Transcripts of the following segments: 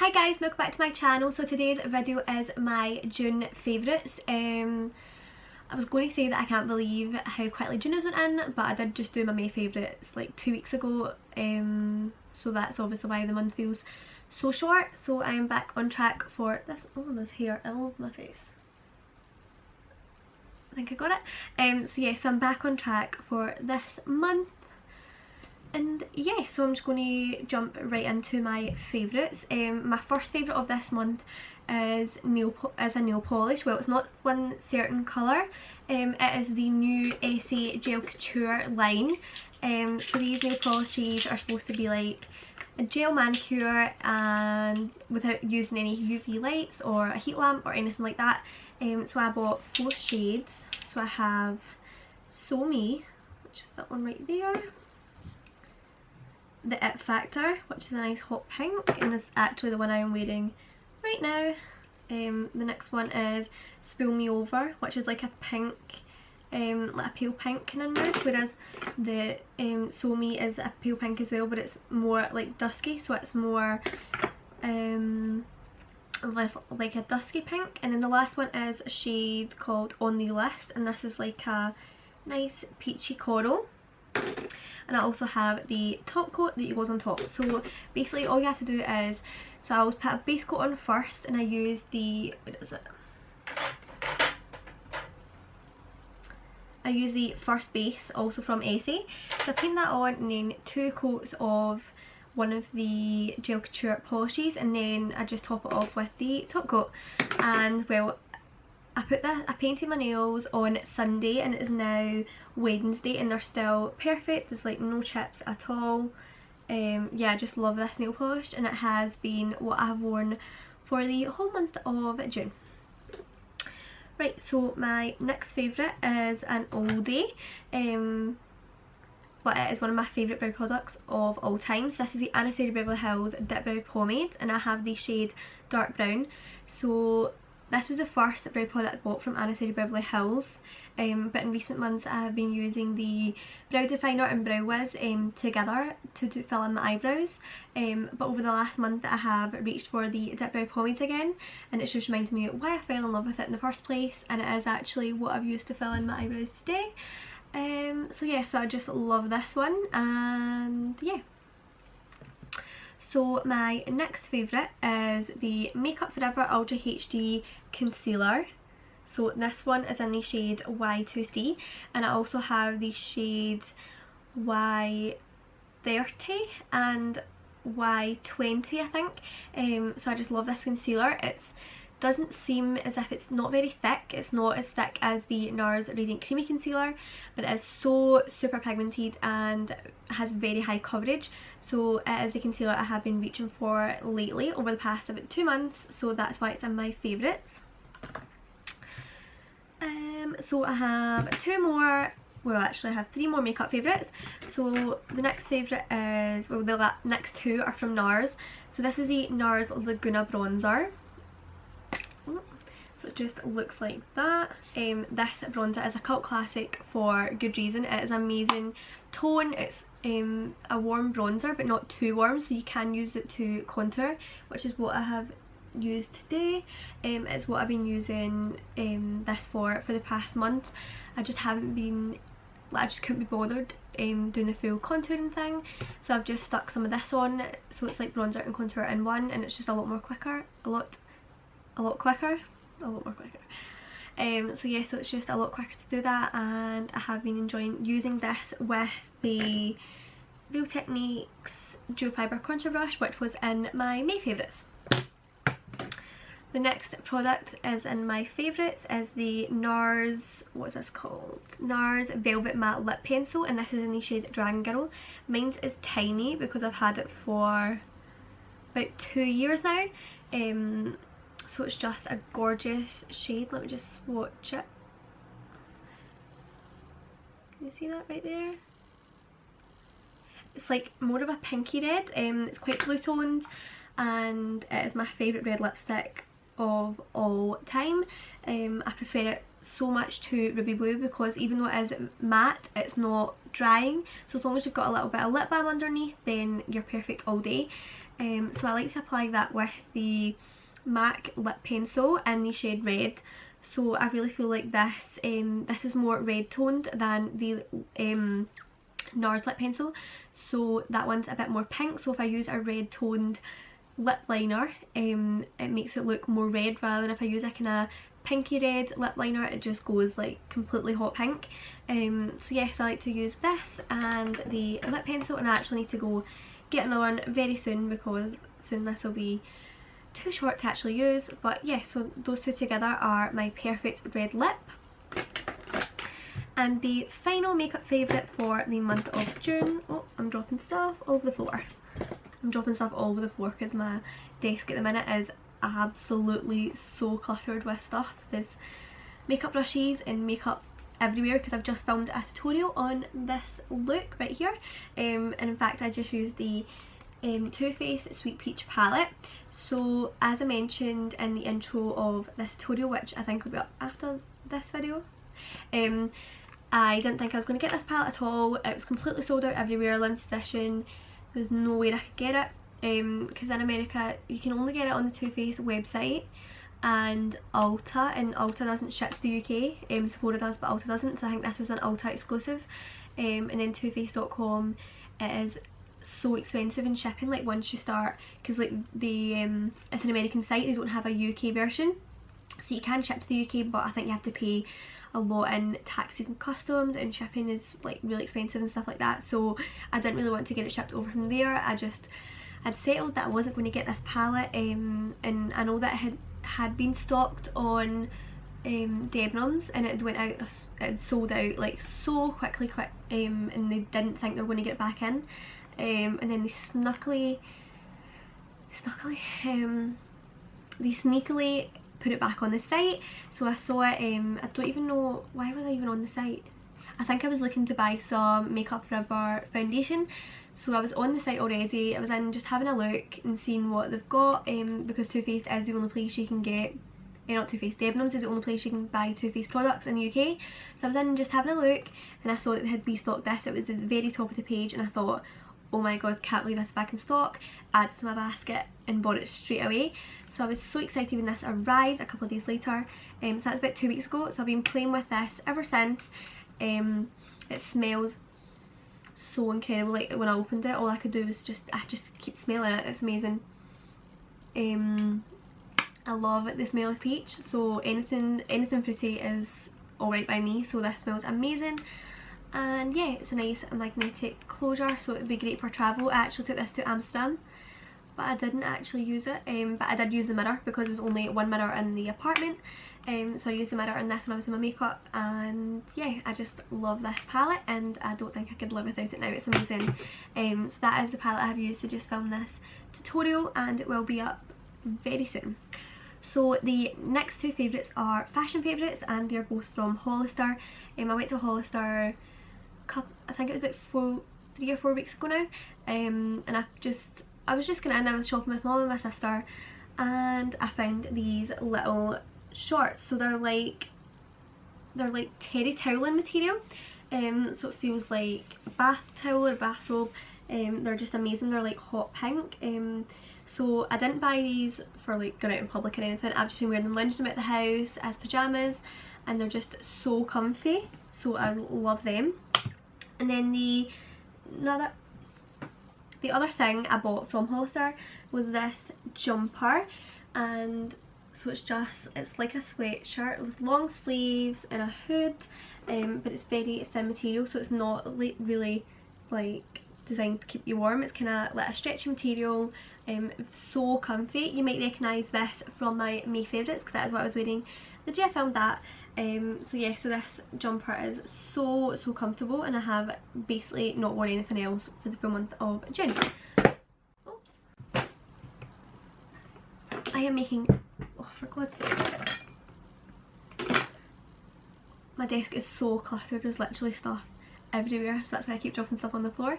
Hi guys, welcome back to my channel. So today's video is my June favourites. I was going to say that I can't believe how quickly June has went in, but I did just do my May favourites like 2 weeks ago, so that's obviously why the month feels so short. So I'm back on track for this. Oh, there's hair all over my face. I think I got it. So yeah, so I'm back on track for this month. And yeah, so I'm just going to jump right into my favourites. My first favourite of this month is a nail polish. Well, it's not one certain colour. It is the new Essie Gel Couture line. So these nail polishes are supposed to be like a gel manicure and without using any UV lights or a heat lamp or anything like that. So I bought 4 shades. So I have So Me, which is that one right there. The It Factor, which is a nice hot pink, and is actually the one I'm wearing right now. The next one is Spool Me Over, which is like a pink, like a pale pink kind of nude, whereas the So Me is a pale pink as well, but it's more like dusky, so it's more like a dusky pink. And then the last one is a shade called On The List, and this is like a nice peachy coral. And I also have the top coat that goes on top. So basically all you have to do is, so I always put a base coat on first, and I use the, what is it? I use the first base, also from Essie. So I paint that on, and then 2 coats of one of the Gel Couture polishes, and then I just top it off with the top coat. And well, I painted my nails on Sunday, and it is now Wednesday, and they're still perfect. There's like no chips at all. Yeah, I just love this nail polish, and it has been what I have worn for the whole month of June. Right, so my next favourite is an oldie, but it is one of my favourite brow products of all time. So this is the Anastasia Beverly Hills Dipbrow Pomade, and I have the shade Dark Brown. So this was the first brow product I bought from Anastasia Beverly Hills, but in recent months I have been using the Brow Definer and Brow Wiz together to fill in my eyebrows, but over the last month I have reached for the Dipbrow Pomade again, and it just reminds me why I fell in love with it in the first place, and it is actually what I've used to fill in my eyebrows today. So yeah, so I just love this one, and yeah. So my next favourite is the Makeup Forever Ultra HD Concealer. So this one is in the shade Y23, and I also have the shade Y30 and Y20, I think. So I just love this concealer. It doesn't seem as if it's not very thick. It's not as thick as the Nars Radiant Creamy Concealer, but it is so super pigmented and has very high coverage. So it is a concealer I have been reaching for lately over the past about 2 months, so that's why it's in my favourites. So I have 2 more, well actually I have 3 more makeup favourites. So the next favourite is, well the next 2 are from Nars. So this is the Nars Laguna bronzer. So it just looks like that. This bronzer is a cult classic for good reason. It is an amazing tone. It's a warm bronzer but not too warm, so you can use it to contour, which is what I have used today. It's what I've been using this for the past month. I just haven't been, I just couldn't be bothered doing the full contouring thing, so I've just stuck some of this on, so it's like bronzer and contour in one, and it's just a lot more quicker, a lot more quicker. So yeah, so it's just a lot quicker to do that, and I have been enjoying using this with the Real Techniques Dual Fibre Contour Brush, which was in my May favourites. The next product is in my favourites is the Nars, what is this called? Nars Velvet Matte Lip Pencil, and this is in the shade Dragon Girl. Mine is tiny because I've had it for about 2 years now. So it's just a gorgeous shade. Let me just swatch it. Can you see that right there? It's like more of a pinky red. It's quite blue toned, and it is my favourite red lipstick of all time. I prefer it so much to Ruby Blue because even though it is matte, it's not drying, so as long as you've got a little bit of lip balm underneath, then you're perfect all day. So I like to apply that with the MAC lip pencil in the shade Red. So I really feel like this is more red toned than the Nars lip pencil, so that one's a bit more pink. So if I use a red toned lip liner, it makes it look more red, rather than if I use a kind of pinky red lip liner, it just goes like completely hot pink. So yes, I like to use this and the lip pencil, and I actually need to go get another one very soon because soon this will be too short to actually use. But yeah, so those two together are my perfect red lip. And the final makeup favourite for the month of June, oh, I'm dropping stuff all over the floor. I'm dropping stuff all over the floor because my desk at the minute is absolutely so cluttered with stuff. There's makeup brushes and makeup everywhere because I've just filmed a tutorial on this look right here. And in fact I just used the Too Faced Sweet Peach palette. So as I mentioned in the intro of this tutorial, which I think will be up after this video, I didn't think I was going to get this palette at all. It was completely sold out everywhere, limited edition. There was no way I could get it because in America you can only get it on the Too Faced website and Ulta, and Ulta doesn't ship to the UK. Sephora does but Ulta doesn't, so I think this was an Ulta exclusive. And then toofaced.com, it is so expensive in shipping, like once you start, because like the it's an American site, they don't have a UK version, so you can ship to the UK but I think you have to pay a lot in taxes and customs, and shipping is like really expensive and stuff like that. So I didn't really want to get it shipped over from there. I'd settled that I wasn't going to get this palette, and I know that it had been stocked on Dipbrow, and it went out, it had sold out like so quickly, and they didn't think they were going to get it back in, and then they sneakily put it back on the site. So I saw it, I don't even know, why was I even on the site? I think I was looking to buy some Makeup Forever foundation, so I was on the site already. I was in just having a look and seeing what they've got, because Too Faced is the only place you can get, not Too Faced, Dipbrow is the only place you can buy Too Faced products in the UK. So I was in just having a look and I saw that they had restocked this. It was at the very top of the page and I thought, oh my god, can't believe this is back in stock. Added it to my basket and bought it straight away. So I was so excited when this arrived a couple of days later. So that's about 2 weeks ago, so I've been playing with this ever since. It smells so incredible. Like when I opened it, all I could do was I just keep smelling it. It's amazing. I love the smell of peach, so anything fruity is alright by me, so this smells amazing. And yeah, it's a nice magnetic closure, so it would be great for travel. I actually took this to Amsterdam, but I didn't actually use it, but I did use the mirror because there was only one mirror in the apartment. So I used the mirror in this when I was in my makeup, and yeah, I just love this palette and I don't think I could live without it now. It's amazing. So that is the palette I have used to just film this tutorial, and it will be up very soon. So the next two favourites are fashion favourites, and they're both from Hollister. I went to Hollister, I think it was about 3 or 4 weeks ago now, and I was just going in, I was shopping with mum and my sister, and I found these little shorts. So they're like terry toweling material, so it feels like a bath towel or bathrobe. They're just amazing. They're like hot pink. So I didn't buy these for like going out in public or anything. I've just been wearing them, lounging them at the house as pyjamas, and they're just so comfy, so I love them. And then the other thing I bought from Hollister was this jumper, and so it's like a sweatshirt with long sleeves and a hood, but it's very thin material, so it's not really like designed to keep you warm. It's kind of like a stretchy material, so comfy. You might recognise this from my May favourites because that is what I was wearing the day I filmed that. So yeah, so this jumper is so comfortable, and I have basically not worn anything else for the full month of June. Oops. I am making, oh for God's sake, my desk is so cluttered, there's literally stuff everywhere, so that's why I keep dropping stuff on the floor.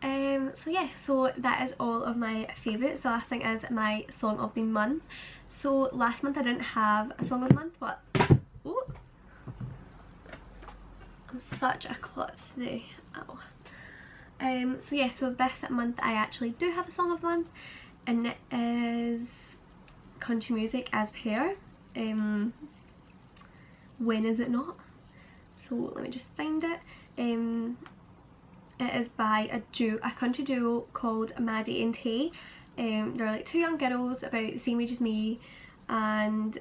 So yeah, so that is all of my favourites. The last thing is my song of the month. So last month I didn't have a song of the month, but oh, I'm such a klutz today. Oh. So yeah, so this month I actually do have a song of the month, and it is country music as per. When is it not? So let me just find it. It is by a country duo called Maddie and Tay. They're like two young girls about the same age as me, and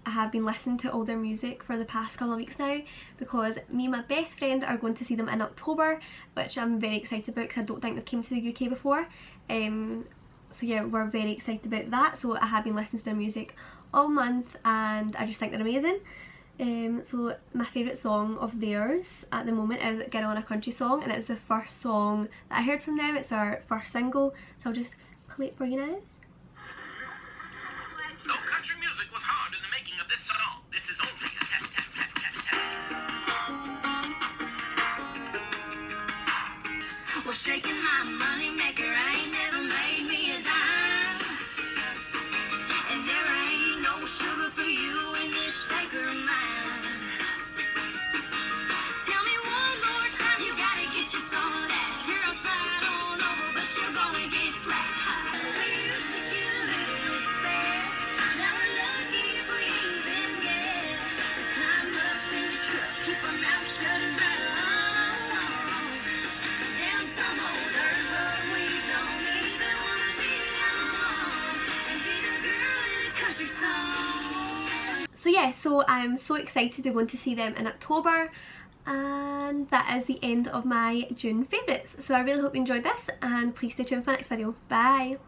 I have been listening to all their music for the past couple of weeks now, because me and my best friend are going to see them in October, which I'm very excited about because I don't think they've came to the UK before. So yeah, we're very excited about that. So I have been listening to their music all month and I just think they're amazing. So my favourite song of theirs at the moment is Get On A Country Song, and it's the first song that I heard from them. It's their first single, so I'll just play it for you now. No country music was hard in the making of this song. This is only a test. Well, shaking my money maker ain't never made me a dime, and there ain't no sugar for you in this shaker of mine. Tell me one more time, you gotta get you some of that. Sure, I'll slide on over, but you're gonna get slapped. We used to get a little respect. Now we're lucky if we even get to climb up in the truck, keep our mouth shut and rattle on down some old dirt road we don't even wanna be on, and be the girl in a country song. So yeah, so I'm so excited to be going to see them in October, and that is the end of my June favourites. So I really hope you enjoyed this, and please stay tuned for the next video. Bye!